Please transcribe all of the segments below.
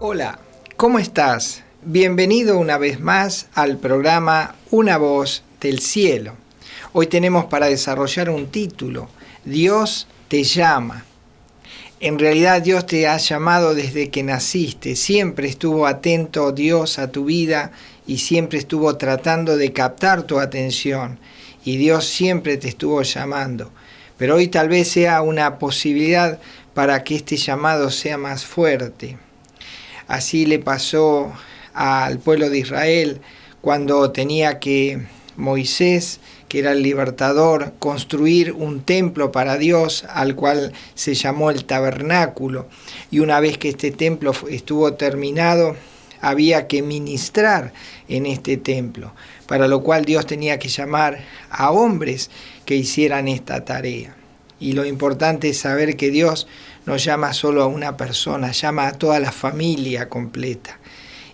Hola, ¿cómo estás? Bienvenido una vez más al programa Una Voz del Cielo. Hoy tenemos para desarrollar un título, Dios te llama. En realidad Dios te ha llamado desde que naciste, siempre estuvo atento Dios a tu vida y siempre estuvo tratando de captar tu atención y Dios siempre te estuvo llamando. Pero hoy tal vez sea una posibilidad para que este llamado sea más fuerte. Así le pasó al pueblo de Israel cuando tenía que Moisés, que era el libertador, construir un templo para Dios al cual se llamó el tabernáculo. Y una vez que este templo estuvo terminado, había que ministrar en este templo, para lo cual Dios tenía que llamar a hombres que hicieran esta tarea. Y lo importante es saber que Dios no llama solo a una persona, llama a toda la familia completa.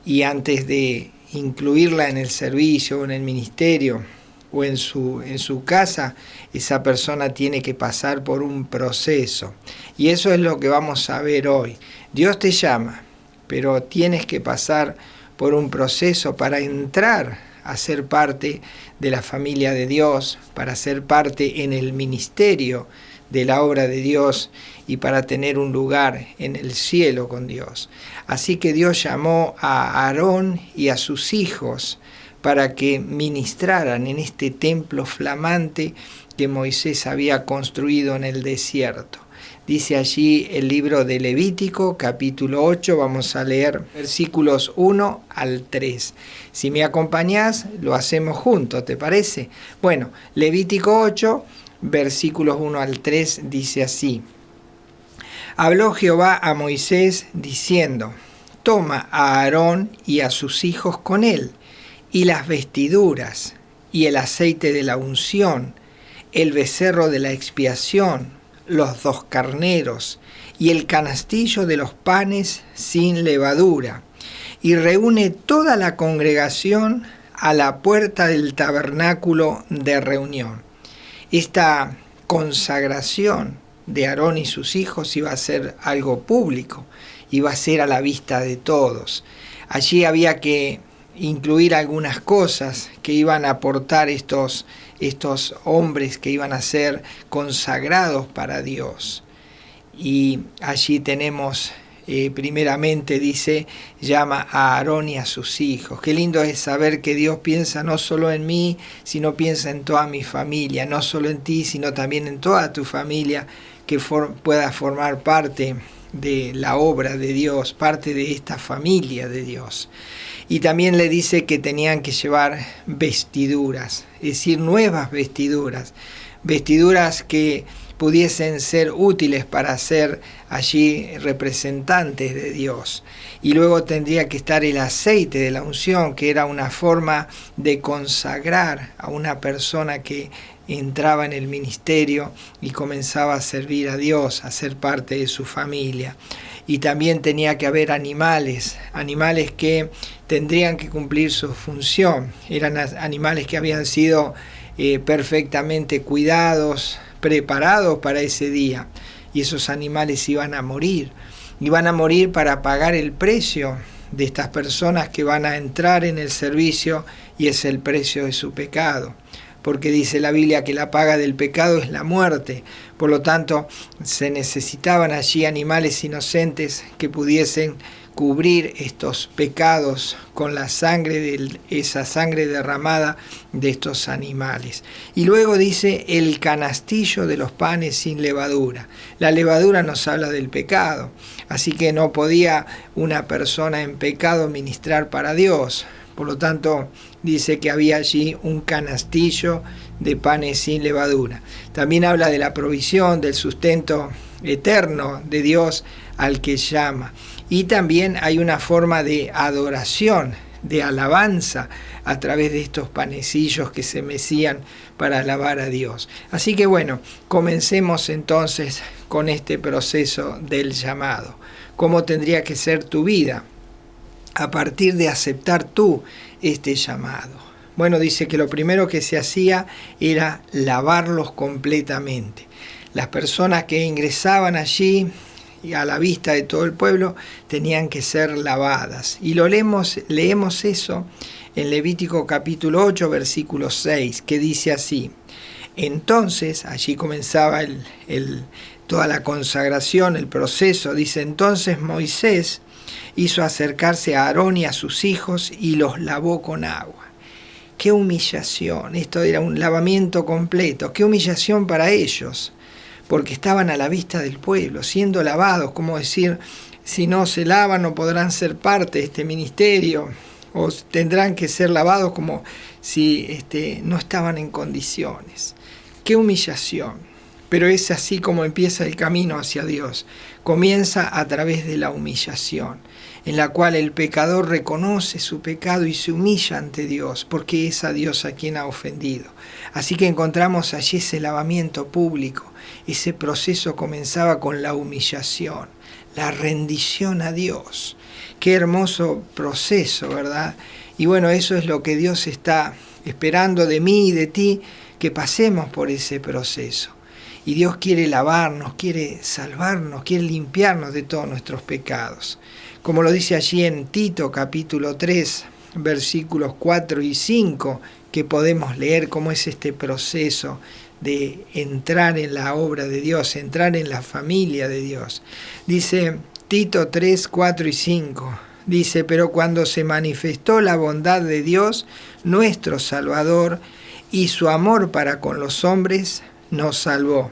Y antes de incluirla en el servicio o en el ministerio o en su casa, esa persona tiene que pasar por un proceso. Y eso es lo que vamos a ver hoy. Dios te llama, pero tienes que pasar por un proceso para entrar a ser parte de la familia de Dios, para ser parte en el ministerio de la obra de Dios y para tener un lugar en el cielo con Dios. Así que Dios llamó a Aarón y a sus hijos para que ministraran en este templo flamante que Moisés había construido en el desierto. Dice allí el libro de Levítico, capítulo 8, vamos a leer versículos 1 al 3. Si me acompañás, lo hacemos juntos, ¿te parece? Bueno, Levítico 8, versículos 1 al 3 dice así: Habló Jehová a Moisés diciendo: Toma a Aarón y a sus hijos con él, y las vestiduras, y el aceite de la unción, el becerro de la expiación, los 2 carneros, y el canastillo de los panes sin levadura, y reúne toda la congregación a la puerta del tabernáculo de reunión. Esta consagración de Aarón y sus hijos iba a ser algo público, iba a ser a la vista de todos. Allí había que incluir algunas cosas que iban a aportar estos hombres que iban a ser consagrados para Dios. Y allí tenemos, primeramente dice, llama a Aarón y a sus hijos. Qué lindo es saber que Dios piensa no solo en mí, sino piensa en toda mi familia, no solo en ti, sino también en toda tu familia, que pueda formar parte de la obra de Dios, parte de esta familia de Dios. Y también le dice que tenían que llevar vestiduras, es decir, nuevas vestiduras, vestiduras que pudiesen ser útiles para ser allí representantes de Dios. Y luego tendría que estar el aceite de la unción, que era una forma de consagrar a una persona que entraba en el ministerio y comenzaba a servir a Dios, a ser parte de su familia. Y también tenía que haber animales que tendrían que cumplir su función. Eran animales que habían sido perfectamente cuidados, preparados para ese día, y esos animales iban a morir para pagar el precio de estas personas que van a entrar en el servicio, y es el precio de su pecado, porque dice la Biblia que la paga del pecado es la muerte. Por lo tanto, se necesitaban allí animales inocentes que pudiesen cubrir estos pecados con la sangre, esa sangre derramada de estos animales. Y luego dice el canastillo de los panes sin levadura. La levadura nos habla del pecado, así que no podía una persona en pecado ministrar para Dios. Por lo tanto, dice que había allí un canastillo de panes sin levadura. También habla de la provisión, del sustento eterno de Dios al que llama. Y también hay una forma de adoración, de alabanza a través de estos panecillos que se mecían para alabar a Dios. Así que bueno, comencemos entonces con este proceso del llamado. ¿Cómo tendría que ser tu vida a partir de aceptar tú este llamado? Bueno, dice que lo primero que se hacía era lavarlos completamente. Las personas que ingresaban allí y a la vista de todo el pueblo tenían que ser lavadas. Y leemos eso en Levítico capítulo 8, versículo 6, que dice así: entonces, allí comenzaba toda la consagración, el proceso. Dice: entonces Moisés hizo acercarse a Aarón y a sus hijos y los lavó con agua. ¡Qué humillación! Esto era un lavamiento completo. ¡Qué humillación para ellos! Porque estaban a la vista del pueblo, siendo lavados, como decir, si no se lavan no podrán ser parte de este ministerio, o tendrán que ser lavados como si no estaban en condiciones. ¡Qué humillación! Pero es así como empieza el camino hacia Dios. Comienza a través de la humillación, en la cual el pecador reconoce su pecado y se humilla ante Dios, porque es a Dios a quien ha ofendido. Así que encontramos allí ese lavamiento público. Ese proceso comenzaba con la humillación, la rendición a Dios. Qué hermoso proceso, ¿verdad? Y bueno, eso es lo que Dios está esperando de mí y de ti, que pasemos por ese proceso. Y Dios quiere lavarnos, quiere salvarnos, quiere limpiarnos de todos nuestros pecados. Como lo dice allí en Tito capítulo 3, versículos 4 y 5, que podemos leer cómo es este proceso de entrar en la obra de Dios, entrar en la familia de Dios. Dice Tito 3, 4 y 5, dice: pero cuando se manifestó la bondad de Dios, nuestro Salvador, y su amor para con los hombres, nos salvó,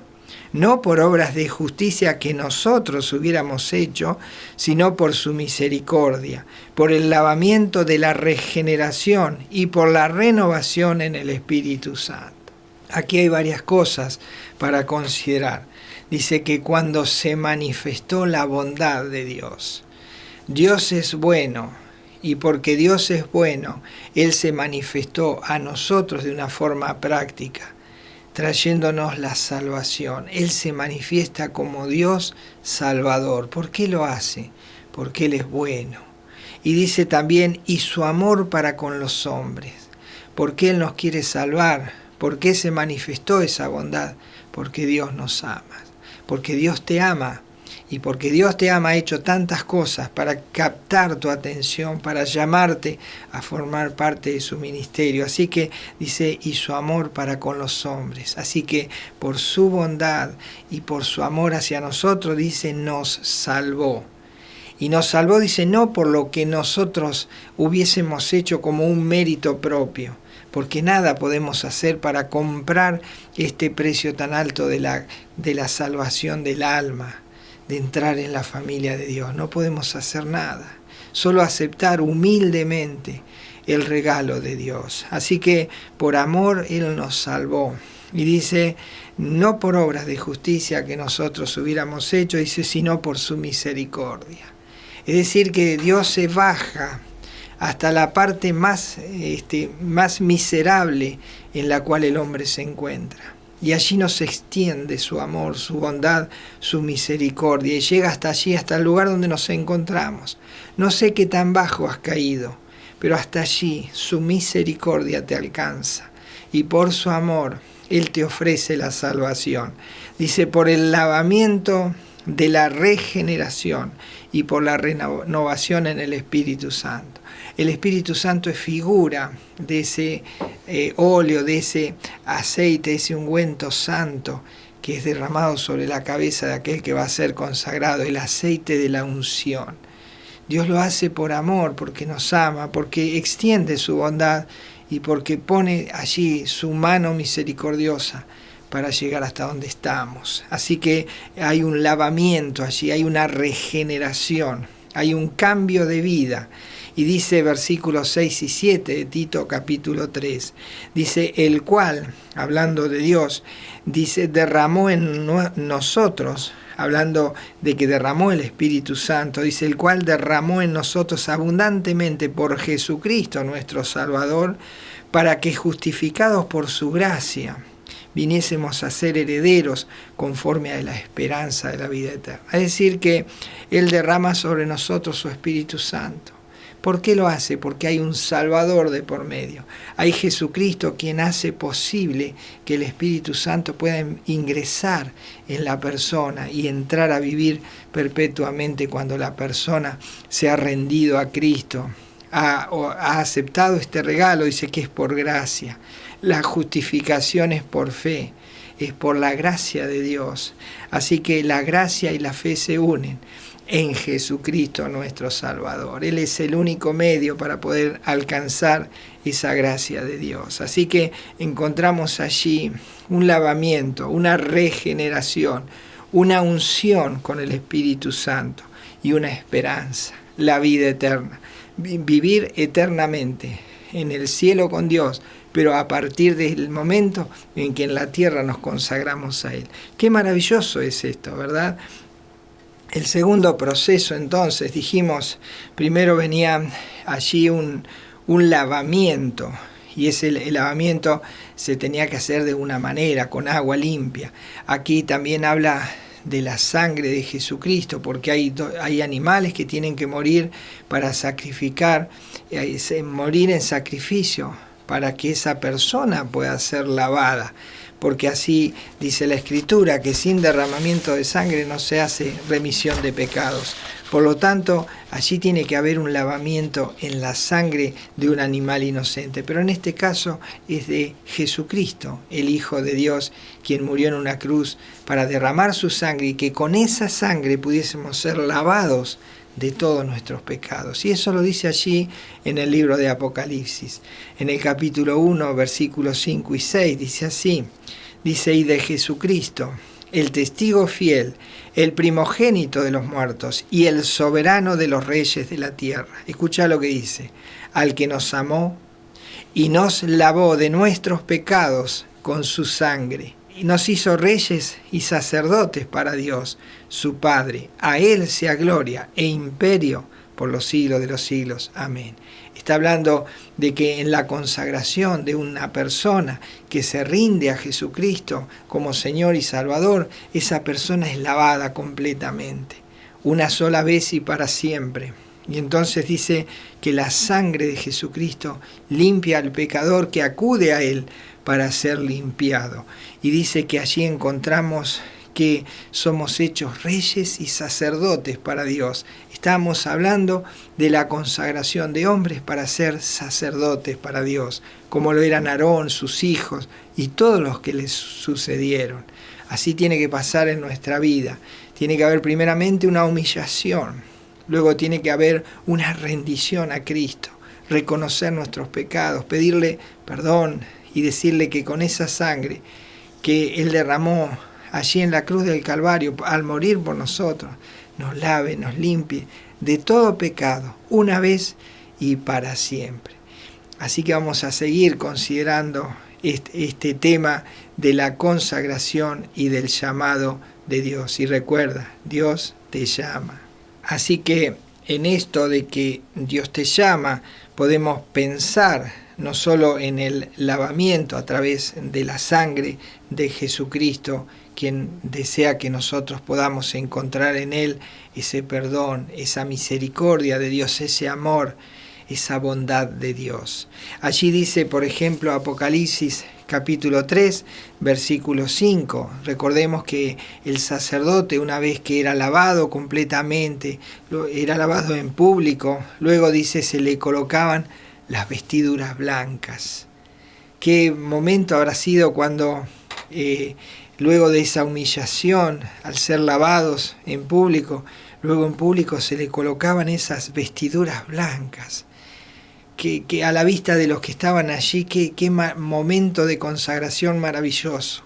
no por obras de justicia que nosotros hubiéramos hecho, sino por su misericordia, por el lavamiento de la regeneración y por la renovación en el Espíritu Santo. Aquí hay varias cosas para considerar. Dice que cuando se manifestó la bondad de Dios, Dios es bueno, y porque Dios es bueno, Él se manifestó a nosotros de una forma práctica, trayéndonos la salvación. Él se manifiesta como Dios Salvador. ¿Por qué lo hace? Porque Él es bueno. Y dice también: y su amor para con los hombres. ¿Por qué Él nos quiere salvar? ¿Por qué se manifestó esa bondad? Porque Dios nos ama. Porque Dios te ama. Y porque Dios te ama, ha hecho tantas cosas para captar tu atención, para llamarte a formar parte de su ministerio. Así que dice: y su amor para con los hombres. Así que por su bondad y por su amor hacia nosotros, dice, nos salvó. Y nos salvó, dice, no por lo que nosotros hubiésemos hecho como un mérito propio, porque nada podemos hacer para comprar este precio tan alto de la salvación del alma, de entrar en la familia de Dios. No podemos hacer nada, solo aceptar humildemente el regalo de Dios. Así que por amor Él nos salvó. Y dice, no por obras de justicia que nosotros hubiéramos hecho, dice, sino por su misericordia. Es decir, que Dios se baja hasta la parte más miserable en la cual el hombre se encuentra. Y allí nos extiende su amor, su bondad, su misericordia. Y llega hasta allí, hasta el lugar donde nos encontramos. No sé qué tan bajo has caído, pero hasta allí su misericordia te alcanza. Y por su amor, Él te ofrece la salvación. Dice, por el lavamiento de la regeneración y por la renovación en el Espíritu Santo. El Espíritu Santo es figura de ese óleo, de ese aceite, ese ungüento santo que es derramado sobre la cabeza de aquel que va a ser consagrado, el aceite de la unción. Dios lo hace por amor, porque nos ama, porque extiende su bondad y porque pone allí su mano misericordiosa para llegar hasta donde estamos. Así que hay un lavamiento allí, hay una regeneración, hay un cambio de vida. Y dice versículos 6 y 7 de Tito capítulo 3, dice, el cual, hablando de Dios, dice, derramó en nosotros, hablando de que derramó el Espíritu Santo, dice, el cual derramó en nosotros abundantemente por Jesucristo nuestro Salvador, para que justificados por su gracia, viniésemos a ser herederos conforme a la esperanza de la vida eterna. Es decir, que Él derrama sobre nosotros su Espíritu Santo, ¿Por qué lo hace? Porque hay un Salvador de por medio. Hay Jesucristo quien hace posible que el Espíritu Santo pueda ingresar en la persona y entrar a vivir perpetuamente cuando la persona se ha rendido a Cristo, ha aceptado este regalo. Dice que es por gracia. La justificación es por fe, es por la gracia de Dios. Así que la gracia y la fe se unen en Jesucristo nuestro Salvador. Él es el único medio para poder alcanzar esa gracia de Dios. Así que encontramos allí un lavamiento, una regeneración, una unción con el Espíritu Santo y una esperanza, la vida eterna. Vivir eternamente en el cielo con Dios, pero a partir del momento en que en la tierra nos consagramos a Él. Qué maravilloso es esto, ¿verdad? El segundo proceso, entonces, dijimos, primero venía allí un lavamiento, y el lavamiento se tenía que hacer de una manera, con agua limpia. Aquí también habla de la sangre de Jesucristo, porque hay animales que tienen que morir para sacrificar, morir en sacrificio, para que esa persona pueda ser lavada. Porque así dice la Escritura, que sin derramamiento de sangre no se hace remisión de pecados. Por lo tanto, allí tiene que haber un lavamiento en la sangre de un animal inocente. Pero en este caso es de Jesucristo, el Hijo de Dios, quien murió en una cruz para derramar su sangre y que con esa sangre pudiésemos ser lavados de todos nuestros pecados. Y eso lo dice allí en el libro de Apocalipsis. En el capítulo 1, versículos 5 y 6, dice así. Dice, y de Jesucristo, el testigo fiel, el primogénito de los muertos y el soberano de los reyes de la tierra. Escucha lo que dice. Al que nos amó y nos lavó de nuestros pecados con su sangre. Y nos hizo reyes y sacerdotes para Dios, su Padre. A Él sea gloria e imperio por los siglos de los siglos. Amén. Está hablando de que en la consagración de una persona que se rinde a Jesucristo como Señor y Salvador, esa persona es lavada completamente, una sola vez y para siempre. Y entonces dice que la sangre de Jesucristo limpia al pecador que acude a Él para ser limpiado. Y dice que allí encontramos que somos hechos reyes y sacerdotes para Dios. Estamos hablando de la consagración de hombres para ser sacerdotes para Dios, como lo eran Aarón, sus hijos y todos los que les sucedieron. Así tiene que pasar en nuestra vida. Tiene que haber primeramente una humillación, luego tiene que haber una rendición a Cristo, reconocer nuestros pecados, pedirle perdón y decirle que con esa sangre que Él derramó allí en la cruz del Calvario, al morir por nosotros, nos lave, nos limpie de todo pecado, una vez y para siempre. Así que vamos a seguir considerando este tema de la consagración y del llamado de Dios. Y recuerda, Dios te llama. Así que en esto de que Dios te llama, podemos pensar no solo en el lavamiento a través de la sangre de Jesucristo, quien desea que nosotros podamos encontrar en Él ese perdón, esa misericordia de Dios, ese amor, esa bondad de Dios. Allí dice, por ejemplo, Apocalipsis capítulo 3, versículo 5. Recordemos que el sacerdote, una vez que era lavado completamente, era lavado en público, luego dice, se le colocaban las vestiduras blancas. Qué momento habrá sido cuando luego de esa humillación, al ser lavados en público, luego en público se le colocaban esas vestiduras blancas, que a la vista de los que estaban allí, qué momento de consagración maravilloso.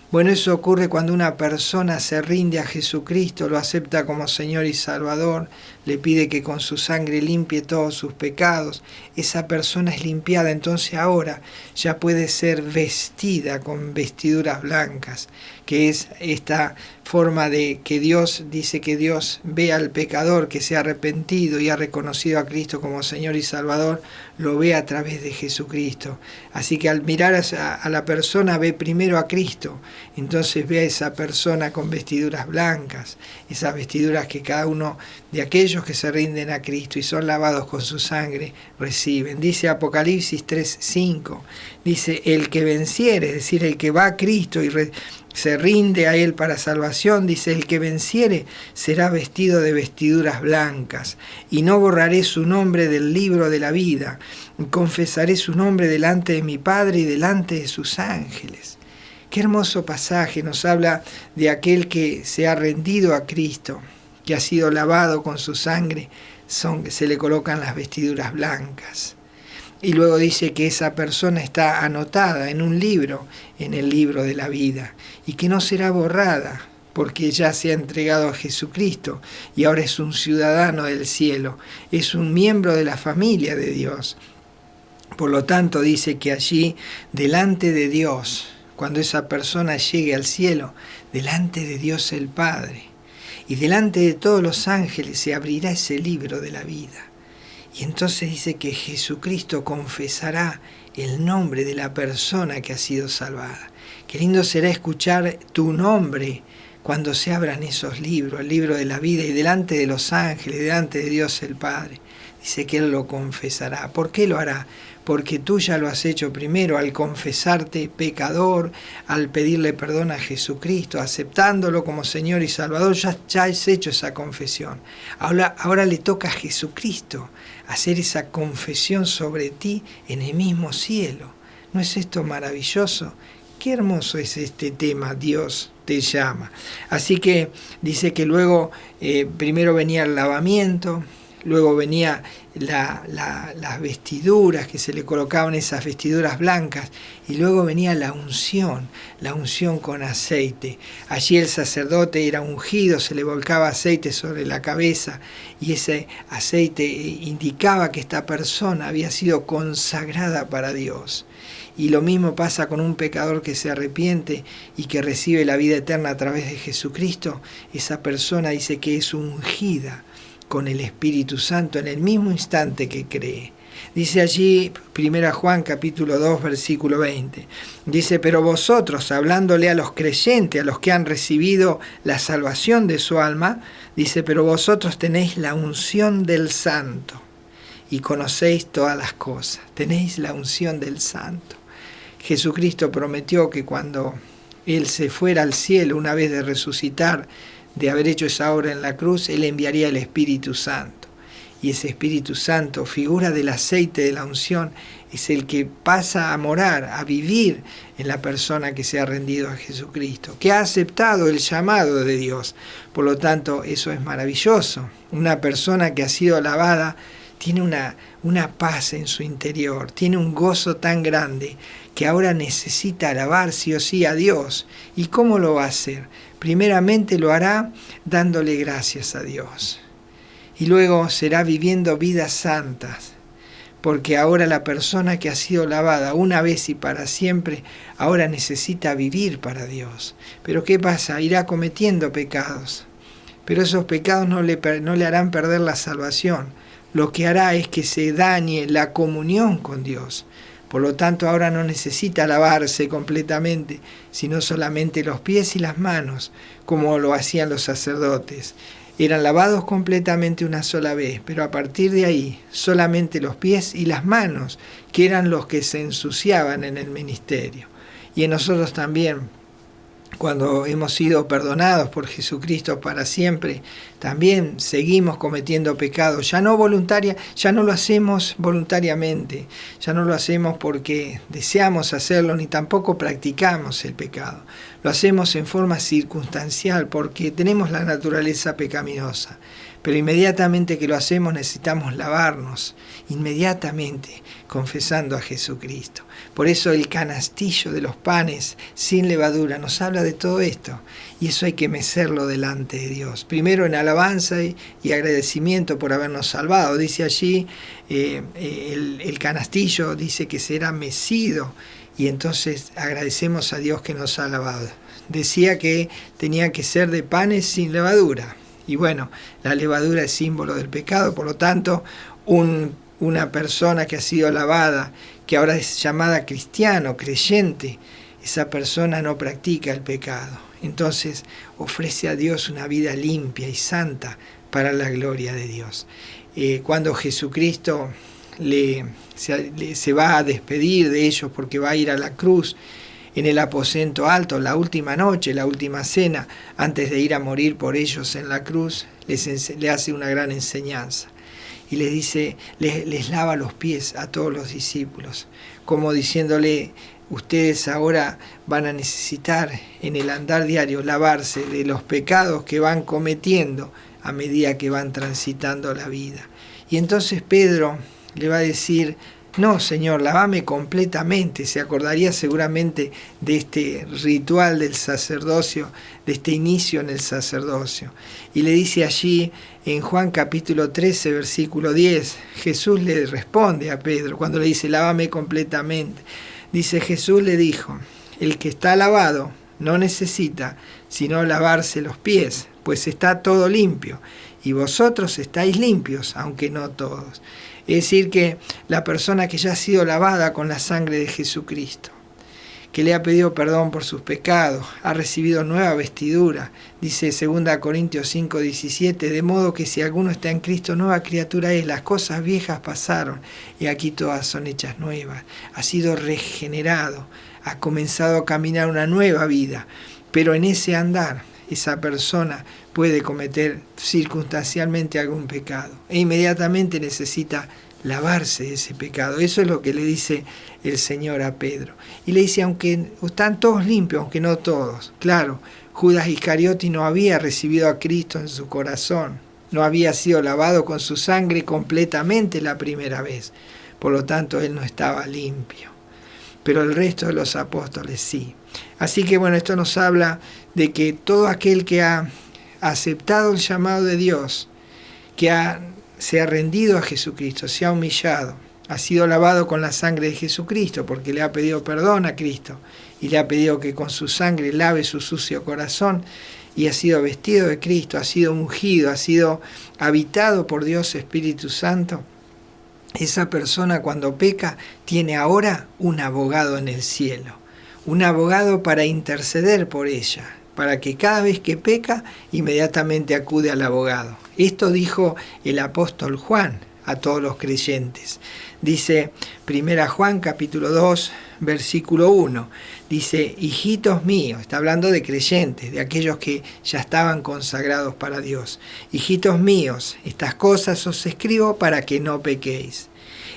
Bueno, eso ocurre cuando una persona se rinde a Jesucristo, lo acepta como Señor y Salvador, le pide que con su sangre limpie todos sus pecados. Esa persona es limpiada, entonces ahora ya puede ser vestida con vestiduras blancas, que es esta forma de que Dios dice que Dios ve al pecador que se ha arrepentido y ha reconocido a Cristo como Señor y Salvador, lo ve a través de Jesucristo. Así que al mirar a la persona ve primero a Cristo, entonces ve a esa persona con vestiduras blancas, esas vestiduras que cada uno de aquellos que se rinden a Cristo y son lavados con su sangre reciben. Dice Apocalipsis 3:5, dice: el que venciere, es decir, el que va a Cristo y se rinde a Él para salvación, dice: el que venciere será vestido de vestiduras blancas, y no borraré su nombre del libro de la vida, y confesaré su nombre delante de mi Padre y delante de sus ángeles. Qué hermoso pasaje, nos habla de aquel que se ha rendido a Cristo, que ha sido lavado con su sangre, se le colocan las vestiduras blancas. Y luego dice que esa persona está anotada en un libro, en el libro de la vida, y que no será borrada, porque ya se ha entregado a Jesucristo y ahora es un ciudadano del cielo, es un miembro de la familia de Dios. Por lo tanto, dice que allí, delante de Dios, cuando esa persona llegue al cielo, delante de Dios el Padre, y delante de todos los ángeles se abrirá ese libro de la vida. Y entonces dice que Jesucristo confesará el nombre de la persona que ha sido salvada. Qué lindo será escuchar tu nombre cuando se abran esos libros, el libro de la vida, y delante de los ángeles, delante de Dios el Padre. Dice que Él lo confesará. ¿Por qué lo hará? Porque tú ya lo has hecho primero al confesarte pecador, al pedirle perdón a Jesucristo, aceptándolo como Señor y Salvador, ya has hecho esa confesión. Ahora le toca a Jesucristo hacer esa confesión sobre ti en el mismo cielo. ¿No es esto maravilloso? Qué hermoso es este tema, Dios te llama. Así que dice que luego primero venía el lavamiento, luego venía las vestiduras, que se le colocaban esas vestiduras blancas, y luego venía la unción con aceite. Allí el sacerdote era ungido, se le volcaba aceite sobre la cabeza, y ese aceite indicaba que esta persona había sido consagrada para Dios. Y lo mismo pasa con un pecador que se arrepiente y que recibe la vida eterna a través de Jesucristo. Esa persona dice que es ungida con el Espíritu Santo en el mismo instante que cree. Dice allí 1 Juan capítulo 2 versículo 20. Dice: pero vosotros, hablándole a los creyentes, a los que han recibido la salvación de su alma, dice: pero vosotros tenéis la unción del Santo y conocéis todas las cosas. Tenéis la unción del Santo. Jesucristo prometió que cuando Él se fuera al cielo, una vez de resucitar, de haber hecho esa obra en la cruz, Él enviaría el Espíritu Santo. Y ese Espíritu Santo, figura del aceite de la unción, es el que pasa a morar, a vivir en la persona que se ha rendido a Jesucristo, que ha aceptado el llamado de Dios. Por lo tanto, eso es maravilloso. Una persona que ha sido lavada tiene una paz en su interior, tiene un gozo tan grande que ahora necesita alabar sí o sí a Dios. ¿Y cómo lo va a hacer? Primeramente lo hará dándole gracias a Dios. Y luego será viviendo vidas santas, porque ahora la persona que ha sido lavada una vez y para siempre, ahora necesita vivir para Dios. Pero ¿qué pasa? Irá cometiendo pecados, pero esos pecados no le harán perder la salvación. Lo que hará es que se dañe la comunión con Dios. Por lo tanto, ahora no necesita lavarse completamente, sino solamente los pies y las manos, como lo hacían los sacerdotes. Eran lavados completamente una sola vez, pero a partir de ahí, solamente los pies y las manos, que eran los que se ensuciaban en el ministerio. Y en nosotros también, cuando hemos sido perdonados por Jesucristo para siempre, también seguimos cometiendo pecados, ya no lo hacemos voluntariamente, ya no lo hacemos porque deseamos hacerlo, ni tampoco practicamos el pecado. Lo hacemos en forma circunstancial porque tenemos la naturaleza pecaminosa. Pero inmediatamente que lo hacemos necesitamos lavarnos, inmediatamente confesando a Jesucristo. Por eso el canastillo de los panes sin levadura nos habla de todo esto. Y eso hay que mecerlo delante de Dios. Primero en alabanza y agradecimiento por habernos salvado. Dice allí, el canastillo dice que será mecido. Y entonces agradecemos a Dios que nos ha lavado. decía que tenía que ser de panes sin levadura. Y bueno, la levadura es símbolo del pecado, por lo tanto, una persona que ha sido lavada, que ahora es llamada cristiano, creyente, esa persona no practica el pecado. Entonces ofrece a Dios una vida limpia y santa para la gloria de Dios. Cuando Jesucristo se va a despedir de ellos porque va a ir a la cruz, en el aposento alto, la última noche, la última cena, antes de ir a morir por ellos en la cruz, le hace una gran enseñanza. Y les dice, les lava los pies a todos los discípulos, como diciéndole, ustedes ahora van a necesitar en el andar diario lavarse de los pecados que van cometiendo a medida que van transitando la vida. Y entonces Pedro le va a decir, no, Señor, lavame completamente. Se acordaría seguramente de este ritual del sacerdocio, de este inicio en el sacerdocio. Y le dice allí, en Juan capítulo 13, versículo 10, Jesús le responde a Pedro cuando le dice, lávame completamente. Dice, Jesús le dijo, el que está lavado no necesita sino lavarse los pies, pues está todo limpio, y vosotros estáis limpios, aunque no todos. Es decir, que la persona que ya ha sido lavada con la sangre de Jesucristo, que le ha pedido perdón por sus pecados, ha recibido nueva vestidura, dice 2 Corintios 5:17, de modo que si alguno está en Cristo, nueva criatura es, las cosas viejas pasaron y aquí todas son hechas nuevas. Ha sido regenerado, ha comenzado a caminar una nueva vida, pero en ese andar esa persona puede cometer circunstancialmente algún pecado e inmediatamente necesita lavarse de ese pecado. Eso es lo que le dice el Señor a Pedro. Y le dice, aunque están todos limpios, aunque no todos. Claro, Judas Iscariote no había recibido a Cristo en su corazón, no había sido lavado con su sangre completamente la primera vez. Por lo tanto, él no estaba limpio. Pero el resto de los apóstoles sí. Así que bueno, esto nos habla de que todo aquel que ha aceptado el llamado de Dios, que se ha rendido a Jesucristo, se ha humillado, ha sido lavado con la sangre de Jesucristo porque le ha pedido perdón a Cristo y le ha pedido que con su sangre lave su sucio corazón y ha sido vestido de Cristo, ha sido ungido, ha sido habitado por Dios Espíritu Santo. Esa persona cuando peca tiene ahora un abogado en el cielo, un abogado para interceder por ella, para que cada vez que peca inmediatamente acude al abogado. Esto dijo el apóstol Juan a todos los creyentes. Dice 1 Juan capítulo 2, versículo 1. Dice, hijitos míos, está hablando de creyentes, de aquellos que ya estaban consagrados para Dios. Hijitos míos, estas cosas os escribo para que no pequéis.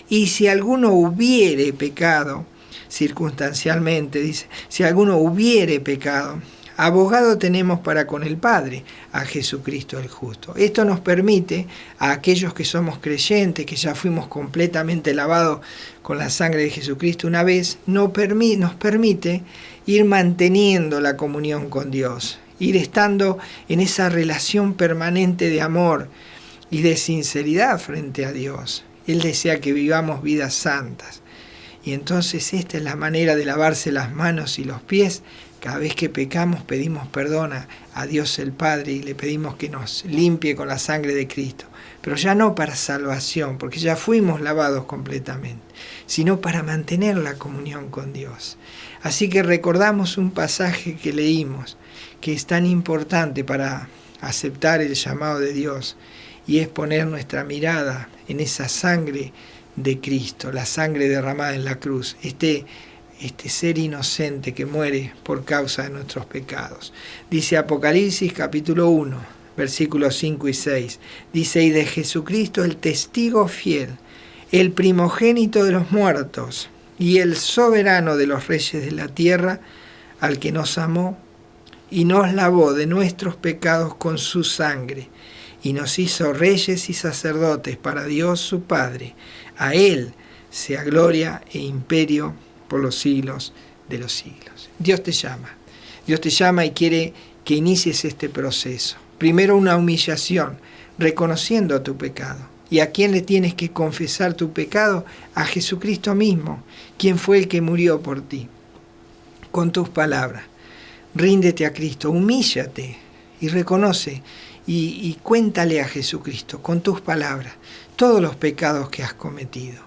Y si alguno hubiere pecado, circunstancialmente, dice, si alguno hubiere pecado, abogado tenemos para con el Padre, a Jesucristo el justo. Esto nos permite a aquellos que somos creyentes, que ya fuimos completamente lavados con la sangre de Jesucristo una vez, nos permite ir manteniendo la comunión con Dios, ir estando en esa relación permanente de amor y de sinceridad frente a Dios. Él desea que vivamos vidas santas. Y entonces esta es la manera de lavarse las manos y los pies. Cada vez que pecamos pedimos perdón a Dios el Padre y le pedimos que nos limpie con la sangre de Cristo. Pero ya no para salvación, porque ya fuimos lavados completamente, sino para mantener la comunión con Dios. Así que recordamos un pasaje que leímos, que es tan importante para aceptar el llamado de Dios, y es poner nuestra mirada en esa sangre de Cristo, la sangre derramada en la cruz, este ser inocente que muere por causa de nuestros pecados. Dice Apocalipsis capítulo 1, versículos 5 y 6. Dice, y de Jesucristo el testigo fiel, el primogénito de los muertos y el soberano de los reyes de la tierra, al que nos amó y nos lavó de nuestros pecados con su sangre, y nos hizo reyes y sacerdotes para Dios su Padre. A Él sea gloria e imperio por los siglos de los siglos. Dios te llama y quiere que inicies este proceso. Primero una humillación, reconociendo tu pecado. ¿Y a quién le tienes que confesar tu pecado? A Jesucristo mismo, quien fue el que murió por ti. Con tus palabras, Ríndete a Cristo, humíllate y reconoce y cuéntale a Jesucristo con tus palabras todos los pecados que has cometido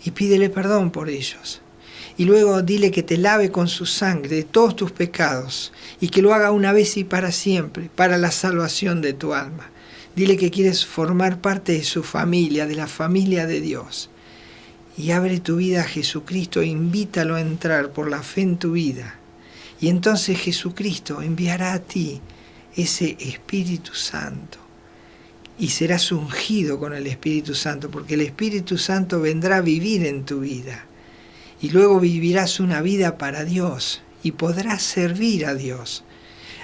y pídele perdón por ellos. Y luego dile que te lave con su sangre de todos tus pecados y que lo haga una vez y para siempre, para la salvación de tu alma. Dile que quieres formar parte de su familia, de la familia de Dios. Y abre tu vida a Jesucristo e invítalo a entrar por la fe en tu vida. Y entonces Jesucristo enviará a ti ese Espíritu Santo. Y serás ungido con el Espíritu Santo, porque el Espíritu Santo vendrá a vivir en tu vida. Y luego vivirás una vida para Dios y podrás servir a Dios,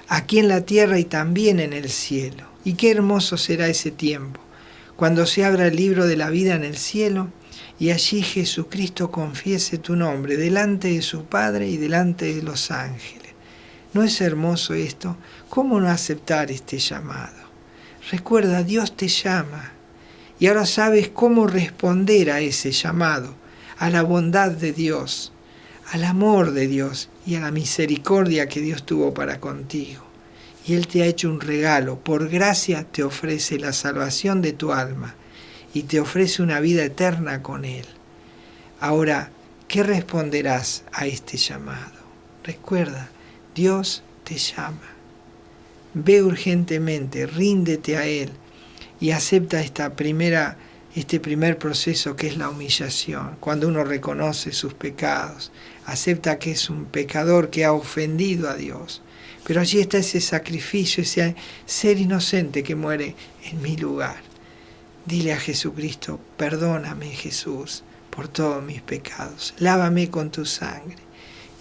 aquí en la tierra y también en el cielo. Y qué hermoso será ese tiempo, cuando se abra el libro de la vida en el cielo y allí Jesucristo confiese tu nombre delante de su Padre y delante de los ángeles. ¿No es hermoso esto? ¿Cómo no aceptar este llamado? Recuerda, Dios te llama y ahora sabes cómo responder a ese llamado, a la bondad de Dios, al amor de Dios y a la misericordia que Dios tuvo para contigo. Y Él te ha hecho un regalo, por gracia te ofrece la salvación de tu alma y te ofrece una vida eterna con Él. Ahora, ¿qué responderás a este llamado? Recuerda, Dios te llama. Ve urgentemente, ríndete a Él y acepta este primer proceso que es la humillación, cuando uno reconoce sus pecados, acepta que es un pecador que ha ofendido a Dios. Pero allí está ese sacrificio, ese ser inocente que muere en mi lugar. Dile a Jesucristo, perdóname Jesús por todos mis pecados, lávame con tu sangre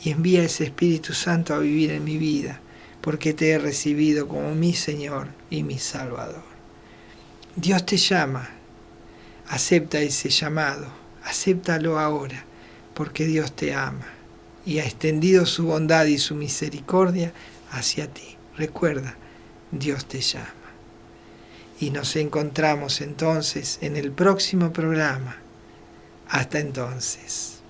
y envía ese Espíritu Santo a vivir en mi vida, porque te he recibido como mi Señor y mi Salvador. Dios te llama. Acepta ese llamado, acéptalo ahora, porque Dios te ama y ha extendido su bondad y su misericordia hacia ti. Recuerda, Dios te llama. Y nos encontramos entonces en el próximo programa. Hasta entonces.